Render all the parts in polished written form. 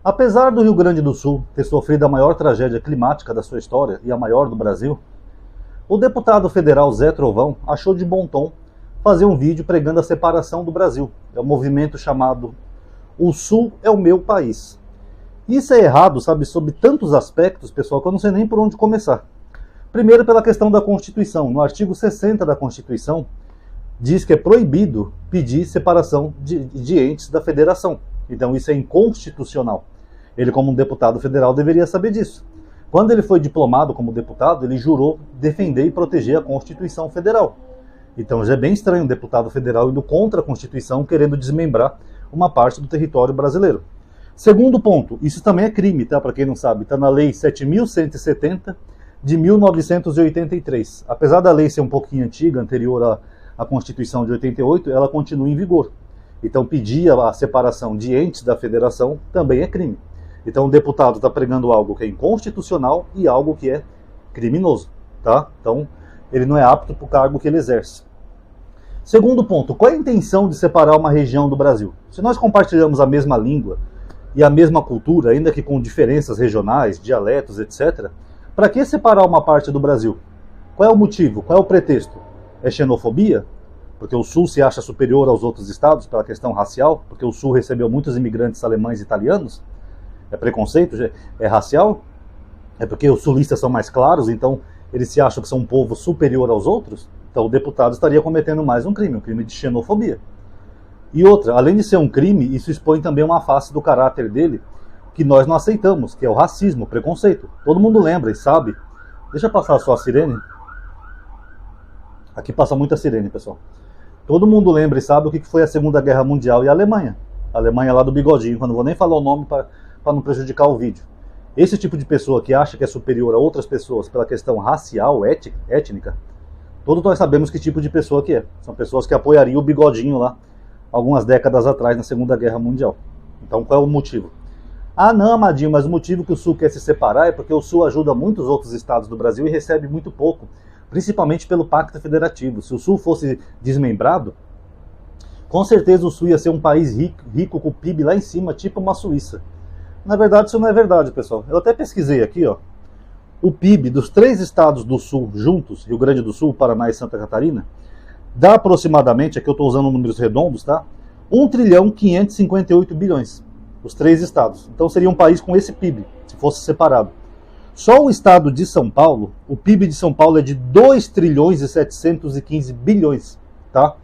Apesar do Rio Grande do Sul ter sofrido a maior tragédia climática da sua história e a maior do Brasil, o deputado federal Zé Trovão achou de bom tom fazer um vídeo pregando a separação do Brasil. É um movimento chamado O Sul é o Meu País. Isso é errado, sabe, sob tantos aspectos, pessoal, que eu não sei nem por onde começar. Primeiro, pela questão da Constituição. No artigo 60 da Constituição, diz que é proibido pedir separação de entes da federação. Então isso é inconstitucional. Ele, como um deputado federal, deveria saber disso. Quando ele foi diplomado como deputado, ele jurou defender e proteger a Constituição Federal. Então já é bem estranho um deputado federal indo contra a Constituição, querendo desmembrar uma parte do território brasileiro. Segundo ponto, isso também é crime, tá? Para quem não sabe, está na Lei 7.170 de 1983. Apesar da lei ser um pouquinho antiga, anterior à Constituição de 88, ela continua em vigor. Então pedir a separação de entes da federação também é crime. Então o deputado está pregando algo que é inconstitucional e algo que é criminoso, tá? Então ele não é apto para o cargo que ele exerce. Segundo ponto, qual é a intenção de separar uma região do Brasil? Se nós compartilhamos a mesma língua e a mesma cultura, ainda que com diferenças regionais, dialetos, etc., para que separar uma parte do Brasil? Qual é o motivo? Qual é o pretexto? É xenofobia? Porque o Sul se acha superior aos outros estados pela questão racial? Porque o Sul recebeu muitos imigrantes alemães e italianos? É preconceito? É racial? É porque os sulistas são mais claros, então eles se acham que são um povo superior aos outros? Então o deputado estaria cometendo mais um crime de xenofobia. E outra, além de ser um crime, isso expõe também uma face do caráter dele que nós não aceitamos, que é o racismo, o preconceito. Todo mundo lembra e sabe. Deixa eu passar só a sirene. Aqui passa muita sirene, pessoal. Todo mundo lembra e sabe o que foi a Segunda Guerra Mundial e a Alemanha. A Alemanha lá do bigodinho, eu não vou nem falar o nome para não prejudicar o vídeo. Esse tipo de pessoa que acha que é superior a outras pessoas pela questão racial, étnica, todos nós sabemos que tipo de pessoa que é. São pessoas que apoiariam o bigodinho lá, algumas décadas atrás, na Segunda Guerra Mundial. Então qual é o motivo? Ah não, Amadinho, mas o motivo que o Sul quer se separar é porque o Sul ajuda muitos outros estados do Brasil e recebe muito pouco, principalmente pelo Pacto Federativo. Se o Sul fosse desmembrado, com certeza o Sul ia ser um país rico com o PIB lá em cima, tipo uma Suíça. Na verdade, isso não é verdade, pessoal. Eu até pesquisei aqui, ó. O PIB dos 3 estados do Sul juntos, Rio Grande do Sul, Paraná e Santa Catarina, dá aproximadamente, aqui eu estou usando números redondos, tá? 1.558 bilhões. Os 3 estados. Então seria um país com esse PIB, se fosse separado. Só o estado de São Paulo, o PIB de São Paulo é de 2 trilhões e 715 bilhões, tá?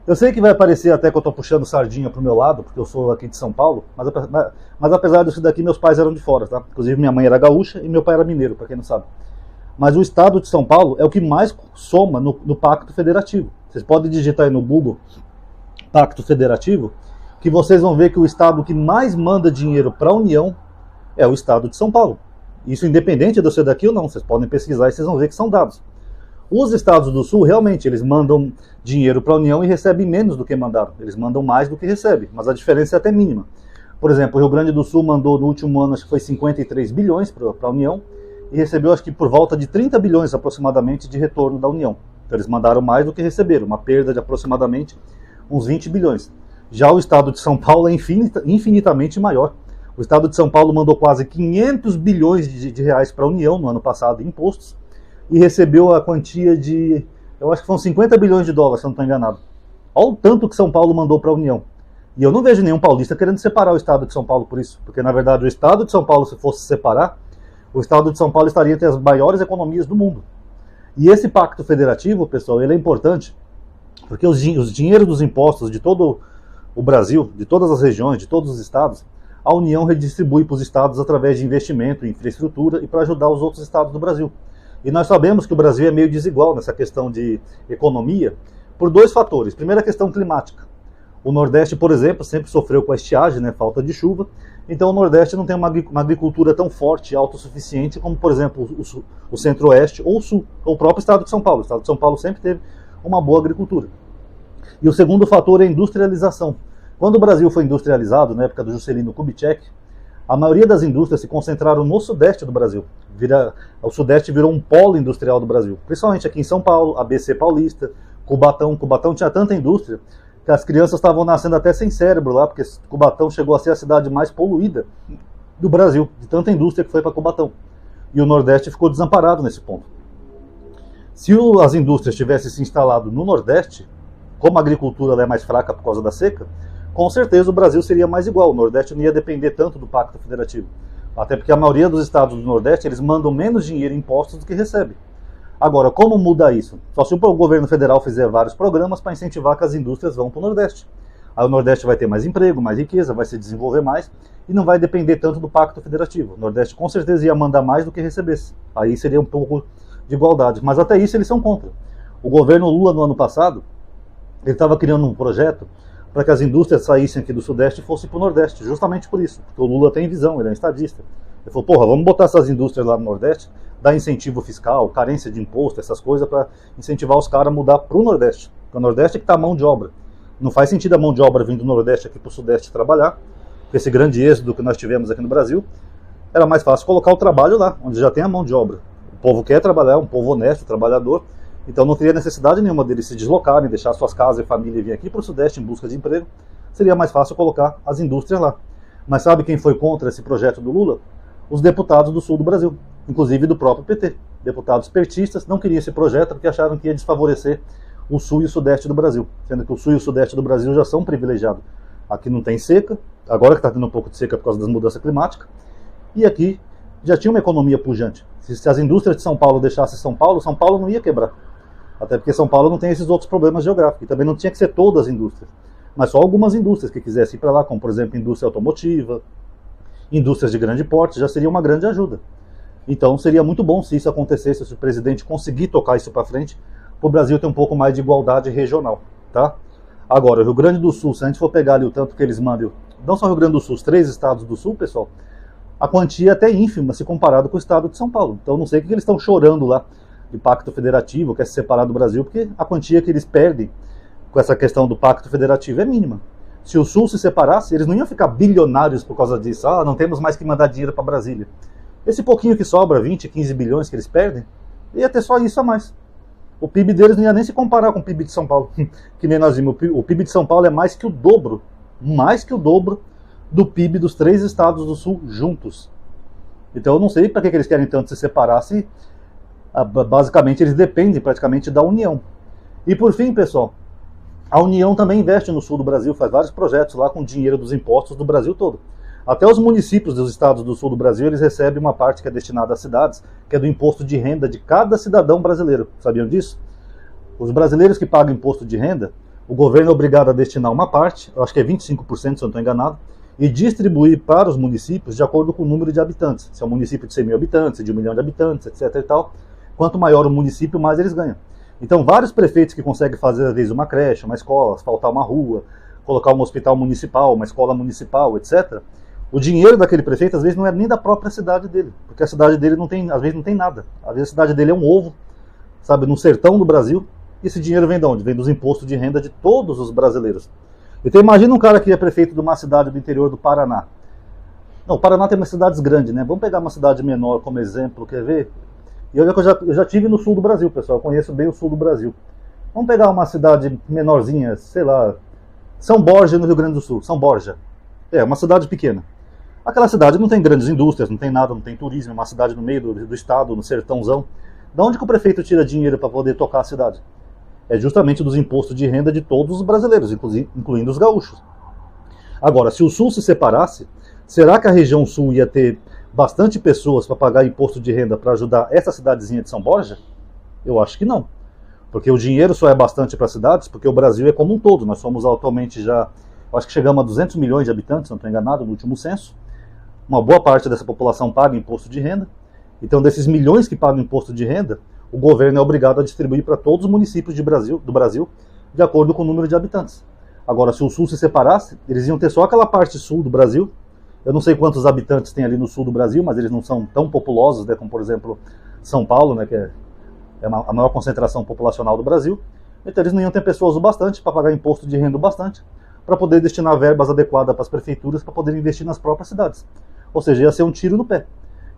Eu sei que vai parecer até que eu estou puxando sardinha pro meu lado, porque eu sou aqui de São Paulo, mas apesar disso daqui, meus pais eram de fora, tá? Inclusive minha mãe era gaúcha e meu pai era mineiro, para quem não sabe. Mas o estado de São Paulo é o que mais soma no Pacto Federativo. Vocês podem digitar aí no Google Pacto Federativo, que vocês vão ver que o estado que mais manda dinheiro para a União é o estado de São Paulo. Isso independente de eu ser daqui ou não, vocês podem pesquisar e vocês vão ver que são dados. Os estados do Sul, realmente, eles mandam dinheiro para a União e recebem menos do que mandaram. Eles mandam mais do que recebem, mas a diferença é até mínima. Por exemplo, o Rio Grande do Sul mandou no último ano, acho que foi 53 bilhões para a União, e recebeu acho que por volta de 30 bilhões aproximadamente de retorno da União. Então eles mandaram mais do que receberam, uma perda de aproximadamente uns 20 bilhões. Já o estado de São Paulo é infinitamente maior. O estado de São Paulo mandou quase 500 bilhões de reais para a União no ano passado em impostos e recebeu a quantia de, eu acho que foram 50 bilhões de dólares, se eu não estou enganado. Olha o tanto que São Paulo mandou para a União. E eu não vejo nenhum paulista querendo separar o estado de São Paulo por isso, porque na verdade o estado de São Paulo, se fosse separar, o estado de São Paulo estaria entre as maiores economias do mundo. E esse pacto federativo, pessoal, ele é importante, porque os dinheiros dos impostos de todo o Brasil, de todas as regiões, de todos os estados, a União redistribui para os estados através de investimento em infraestrutura e para ajudar os outros estados do Brasil. E nós sabemos que o Brasil é meio desigual nessa questão de economia por 2 fatores. Primeiro, a questão climática. O Nordeste, por exemplo, sempre sofreu com a estiagem, né, falta de chuva. Então o Nordeste não tem uma agricultura tão forte e autossuficiente como, por exemplo, o Centro-Oeste ou o Sul, ou o próprio estado de São Paulo. O estado de São Paulo sempre teve uma boa agricultura. E o segundo fator é a industrialização. Quando o Brasil foi industrializado, na época do Juscelino Kubitschek, a maioria das indústrias se concentraram no Sudeste do Brasil. O Sudeste virou um polo industrial do Brasil. Principalmente aqui em São Paulo, ABC Paulista, Cubatão. Cubatão tinha tanta indústria que as crianças estavam nascendo até sem cérebro lá, porque Cubatão chegou a ser a cidade mais poluída do Brasil, de tanta indústria que foi para Cubatão. E o Nordeste ficou desamparado nesse ponto. Se as indústrias tivessem se instalado no Nordeste, como a agricultura é mais fraca por causa da seca, com certeza o Brasil seria mais igual. O Nordeste não ia depender tanto do Pacto Federativo. Até porque a maioria dos estados do Nordeste, eles mandam menos dinheiro em impostos do que recebem. Agora, como muda isso? Só se o governo federal fizer vários programas para incentivar que as indústrias vão para o Nordeste. Aí o Nordeste vai ter mais emprego, mais riqueza, vai se desenvolver mais e não vai depender tanto do Pacto Federativo. O Nordeste com certeza ia mandar mais do que recebesse. Aí seria um pouco de igualdade. Mas até isso eles são contra. O governo Lula, no ano passado, ele estava criando um projeto para que as indústrias saíssem aqui do Sudeste e fossem para o Nordeste, justamente por isso. Porque o Lula tem visão, ele é um estadista. Ele falou, porra, vamos botar essas indústrias lá no Nordeste, dar incentivo fiscal, carência de imposto, essas coisas, para incentivar os caras a mudar para o Nordeste. Porque o Nordeste é que está a mão de obra. Não faz sentido a mão de obra vindo do Nordeste aqui para o Sudeste trabalhar. Com esse grande êxodo que nós tivemos aqui no Brasil, era mais fácil colocar o trabalho lá, onde já tem a mão de obra. O povo quer trabalhar, um povo honesto, trabalhador, então não teria necessidade nenhuma deles se deslocarem, deixar suas casas e família e vir aqui para o Sudeste em busca de emprego. Seria mais fácil colocar as indústrias lá. Mas sabe quem foi contra esse projeto do Lula? Os deputados do sul do Brasil, inclusive do próprio PT. Deputados petistas não queriam esse projeto porque acharam que ia desfavorecer o sul e o sudeste do Brasil, sendo que o sul e o sudeste do Brasil já são privilegiados. Aqui não tem seca, agora que está tendo um pouco de seca por causa das mudanças climáticas, e aqui já tinha uma economia pujante. Se as indústrias de São Paulo deixassem São Paulo não ia quebrar. Até porque São Paulo não tem esses outros problemas geográficos. E também não tinha que ser todas as indústrias, mas só algumas indústrias que quisessem ir para lá, como por exemplo indústria automotiva, indústrias de grande porte, já seria uma grande ajuda. Então seria muito bom se isso acontecesse, se o presidente conseguir tocar isso para frente, para o Brasil ter um pouco mais de igualdade regional, tá? Agora, o Rio Grande do Sul, se a gente for pegar ali o tanto que eles mandam, não só o Rio Grande do Sul, os 3 estados do Sul, pessoal, a quantia é até ínfima se comparado com o estado de São Paulo. Então não sei o que eles estão chorando lá de pacto federativo, quer se separar do Brasil, porque a quantia que eles perdem com essa questão do pacto federativo é mínima. Se o Sul se separasse, eles não iam ficar bilionários por causa disso. Ah, não temos mais que mandar dinheiro para Brasília. Esse pouquinho que sobra, 20, 15 bilhões que eles perdem, ia ter só isso a mais. O PIB deles não ia nem se comparar com o PIB de São Paulo. Que nem nós vimos, o PIB de São Paulo é mais que o dobro do PIB dos 3 estados do Sul juntos. Então eu não sei para que eles querem tanto se separar se basicamente eles dependem praticamente da União. E por fim, pessoal, a União também investe no sul do Brasil, faz vários projetos lá com dinheiro dos impostos do Brasil todo. Até os municípios dos estados do sul do Brasil, eles recebem uma parte que é destinada às cidades, que é do imposto de renda de cada cidadão brasileiro. Sabiam disso? Os brasileiros que pagam imposto de renda, o governo é obrigado a destinar uma parte, eu acho que é 25%, se eu não estou enganado, e distribuir para os municípios de acordo com o número de habitantes. Se é um município de 100 mil habitantes, de 1 milhão de habitantes, etc. e tal, quanto maior o município, mais eles ganham. Então, vários prefeitos que conseguem fazer, às vezes, uma creche, uma escola, asfaltar uma rua, colocar um hospital municipal, uma escola municipal, etc., o dinheiro daquele prefeito, às vezes, não é nem da própria cidade dele, porque a cidade dele, não tem, às vezes, não tem nada. Às vezes, a cidade dele é um ovo, sabe, no sertão do Brasil, e esse dinheiro vem de onde? Vem dos impostos de renda de todos os brasileiros. Então, imagina um cara que é prefeito de uma cidade do interior do Paraná. Não, o Paraná tem umas cidades grandes, né? Vamos pegar uma cidade menor como exemplo, quer ver? E olha que eu já estive no sul do Brasil, pessoal, eu conheço bem o sul do Brasil. Vamos pegar uma cidade menorzinha, sei lá, São Borja, no Rio Grande do Sul, São Borja. É, uma cidade pequena. Aquela cidade não tem grandes indústrias, não tem nada, não tem turismo, é uma cidade no meio do estado, no sertãozão. De onde que o prefeito tira dinheiro para poder tocar a cidade? É justamente dos impostos de renda de todos os brasileiros, incluindo os gaúchos. Agora, se o sul se separasse, será que a região sul ia ter bastante pessoas para pagar imposto de renda para ajudar essa cidadezinha de São Borja? Eu acho que não. Porque o dinheiro só é bastante para cidades, porque o Brasil é como um todo. Nós somos atualmente já, acho que chegamos a 200 milhões de habitantes, não estou enganado, no último censo. Uma boa parte dessa população paga imposto de renda. Então, desses milhões que pagam imposto de renda, o governo é obrigado a distribuir para todos os municípios do Brasil, de acordo com o número de habitantes. Agora, se o sul se separasse, eles iam ter só aquela parte sul do Brasil. Eu não sei quantos habitantes tem ali no sul do Brasil, mas eles não são tão populosos, né, como, por exemplo, São Paulo, né, que é a maior concentração populacional do Brasil. Então, eles não iam ter pessoas o bastante para pagar imposto de renda o bastante, para poder destinar verbas adequadas para as prefeituras, para poder investir nas próprias cidades. Ou seja, ia ser um tiro no pé.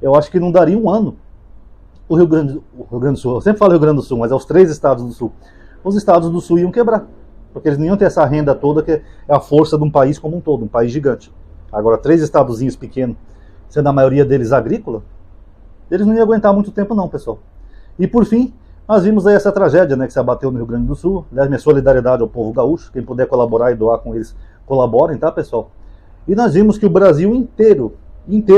Eu acho que não daria um ano o Rio Grande do Sul, eu sempre falo Rio Grande do Sul, mas é os 3 estados do Sul. Os estados do Sul iam quebrar. Porque eles não iam ter essa renda toda, que é a força de um país como um todo, um país gigante. Agora, 3 estadozinhos pequenos, sendo a maioria deles agrícola, eles não iam aguentar muito tempo não, pessoal. E por fim, nós vimos aí essa tragédia, né, que se abateu no Rio Grande do Sul. Aliás, minha solidariedade ao povo gaúcho. Quem puder colaborar e doar com eles, colaborem, tá, pessoal? E nós vimos que o Brasil inteiro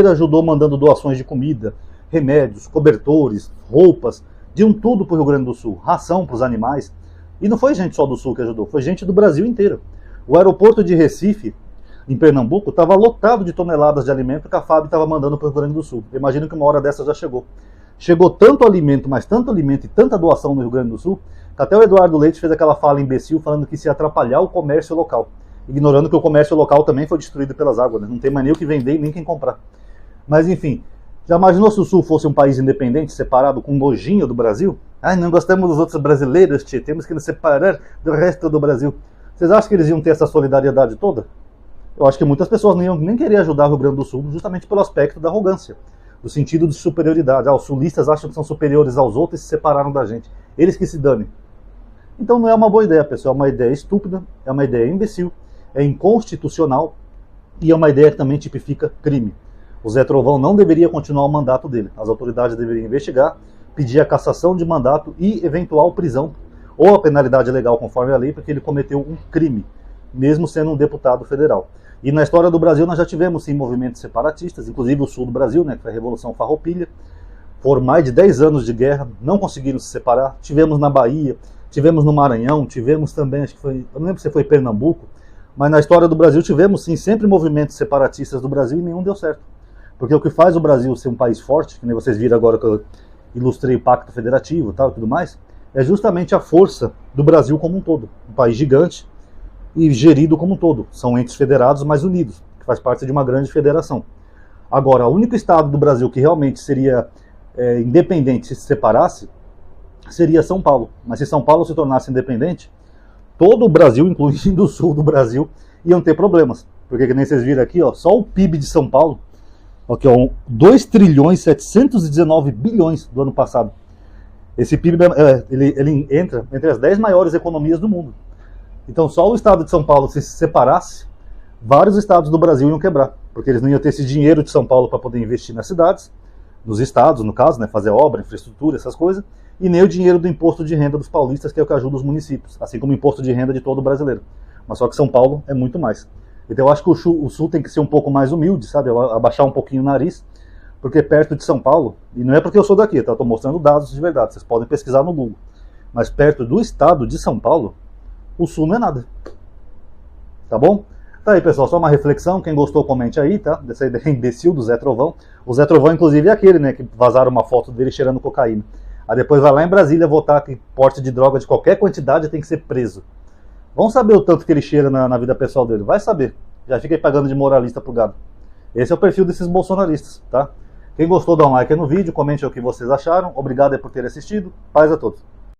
ajudou mandando doações de comida, remédios, cobertores, roupas, de um tudo para o Rio Grande do Sul, ração para os animais. E não foi gente só do Sul que ajudou, foi gente do Brasil inteiro. O aeroporto de Recife, em Pernambuco, estava lotado de toneladas de alimento que a FAB estava mandando para o Rio Grande do Sul. Imagino que uma hora dessa já chegou. Chegou tanto alimento, mas tanto alimento e tanta doação no Rio Grande do Sul, que até o Eduardo Leite fez aquela fala imbecil falando que isso ia atrapalhar o comércio local. Ignorando que o comércio local também foi destruído pelas águas, né? Não tem mais nem o que vender e nem quem comprar. Mas enfim, já imaginou se o Sul fosse um país independente, separado, com nojinho do Brasil? Ai, não gostamos dos outros brasileiros, tchê, temos que nos separar do resto do Brasil. Vocês acham que eles iam ter essa solidariedade toda? Eu acho que muitas pessoas não iam nem querer ajudar o Rio Grande do Sul, justamente pelo aspecto da arrogância, do sentido de superioridade. Os sulistas acham que são superiores aos outros e se separaram da gente. Eles que se danem. Então não é uma boa ideia, pessoal. É uma ideia estúpida, é uma ideia imbecil, é inconstitucional e é uma ideia que também tipifica crime. O Zé Trovão não deveria continuar o mandato dele. As autoridades deveriam investigar, pedir a cassação de mandato e eventual prisão ou a penalidade legal conforme a lei, porque ele cometeu um crime, mesmo sendo um deputado federal. E na história do Brasil nós já tivemos sim movimentos separatistas, inclusive o sul do Brasil, né, que foi a Revolução Farroupilha. Foram mais de 10 anos de guerra, não conseguiram se separar. Tivemos na Bahia, tivemos no Maranhão, tivemos também, acho que foi, eu não lembro se foi Pernambuco, mas na história do Brasil tivemos sim sempre movimentos separatistas do Brasil e nenhum deu certo. Porque o que faz o Brasil ser um país forte, que nem vocês viram agora que eu ilustrei o Pacto Federativo e tal e tudo mais, é justamente a força do Brasil como um todo. Um país gigante e gerido como um todo. São entes federados, mas unidos, que faz parte de uma grande federação. Agora, o único estado do Brasil que realmente seria independente se separasse, seria São Paulo. Mas se São Paulo se tornasse independente, todo o Brasil, incluindo o sul do Brasil, iam ter problemas. Porque, que nem vocês viram aqui, ó, só o PIB de São Paulo, aqui, ó, 2 trilhões 719 bilhões do ano passado. Esse PIB ele entra entre as 10 maiores economias do mundo. Então só o estado de São Paulo, se separasse, vários estados do Brasil iam quebrar, porque eles não iam ter esse dinheiro de São Paulo para poder investir nas cidades, nos estados, no caso, né, fazer obra, infraestrutura, essas coisas, e nem o dinheiro do imposto de renda dos paulistas, que é o que ajuda os municípios, assim como o imposto de renda de todo brasileiro. Mas só que São Paulo é muito mais. Então eu acho que o Sul tem que ser um pouco mais humilde, sabe, abaixar um pouquinho o nariz, porque perto de São Paulo, e não é porque eu sou daqui, tá? Eu estou mostrando dados de verdade, vocês podem pesquisar no Google, mas perto do estado de São Paulo, o Sul não é nada. Tá bom? Tá aí, pessoal, só uma reflexão. Quem gostou, comente aí, tá? Dessa ideia imbecil do Zé Trovão. O Zé Trovão, inclusive, é aquele, né, que vazaram uma foto dele cheirando cocaína. Aí depois vai lá em Brasília votar que porte de droga de qualquer quantidade tem que ser preso. Vamos saber o tanto que ele cheira na vida pessoal dele. Vai saber. Já fica aí pagando de moralista pro gado. Esse é o perfil desses bolsonaristas, tá? Quem gostou, dá um like aí no vídeo, comente o que vocês acharam. Obrigado aí por terem assistido. Paz a todos.